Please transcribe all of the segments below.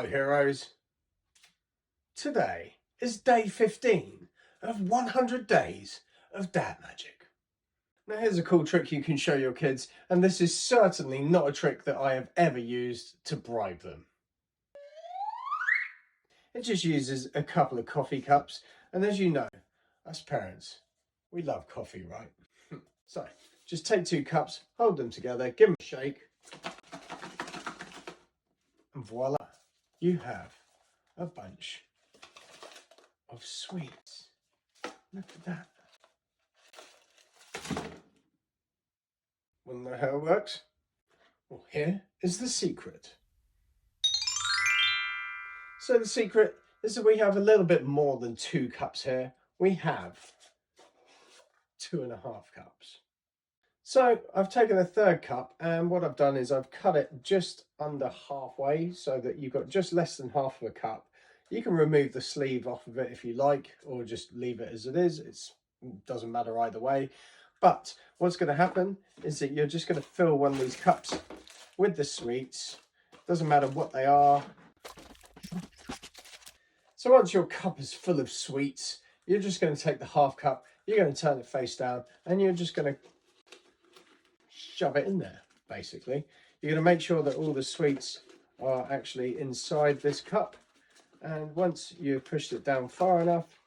Hello heroes! Today is day 15 of 100 days of dad magic. Now here's a cool trick you can show your kids, and this is certainly not a trick that I have ever used to bribe them. It just uses a couple of coffee cups, and as you know, us parents, we love coffee, right? So just take 2 cups, hold them together, give them a shake, and voila, you have a bunch of sweets. Look at that. Want to know how it works? Well, here is the secret. So the secret is that we have a little bit more than 2 cups here. We have 2.5 cups. So I've taken a 3rd cup, and what I've done is I've cut it just under halfway so that you've got just less than half of a cup. You can remove the sleeve off of it if you like, or just leave it as it is. It doesn't matter either way. But what's going to happen is that you're just going to fill one of these cups with the sweets. Doesn't matter what they are. So once your cup is full of sweets, you're just going to take the half cup, you're going to turn it face down, and you're just going to shove it in there, basically. You're going to make sure that all the sweets are actually inside this cup. And once you've pushed it down far enough,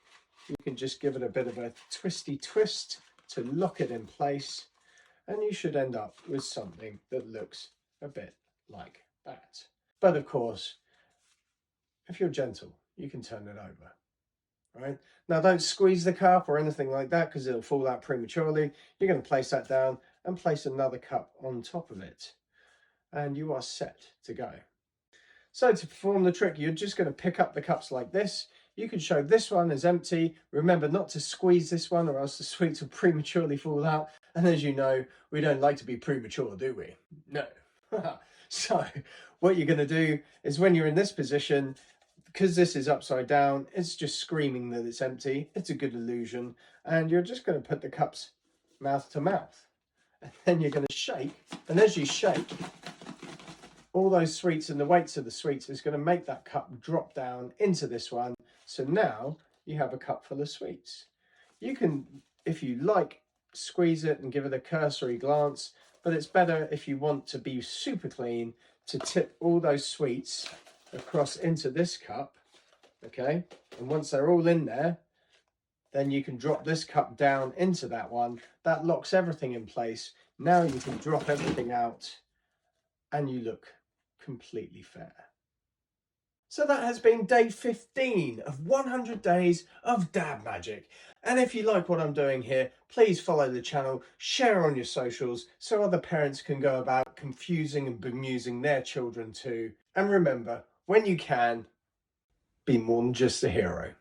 you can just give it a bit of a twisty twist to lock it in place. And you should end up with something that looks a bit like that. But of course, if you're gentle, you can turn it over. Right? Now don't squeeze the cup or anything like that because it'll fall out prematurely. You're going to place that down and place another cup on top of it. And you are set to go. So to perform the trick, you're just going to pick up the cups like this. You can show this one as empty. Remember not to squeeze this one or else the sweets will prematurely fall out. And as you know, we don't like to be premature, do we? No. So what you're going to do is when you're in this position, because this is upside down, it's just screaming that it's empty. It's a good illusion. And you're just going to put the cups mouth to mouth. And then you're going to shake. And as you shake, all those sweets and the weights of the sweets is going to make that cup drop down into this one. So now you have a cup full of sweets. You can, if you like, squeeze it and give it a cursory glance, but it's better if you want to be super clean to tip all those sweets across into this cup, okay? And once they're all in there, then you can drop this cup down into that one. That locks everything in place. Now you can drop everything out and you look completely fair. So that has been day 15 of 100 days of dad magic. And if you like what I'm doing here, please follow the channel, share on your socials so other parents can go about confusing and bemusing their children too. And remember, when you can, be more than just a hero.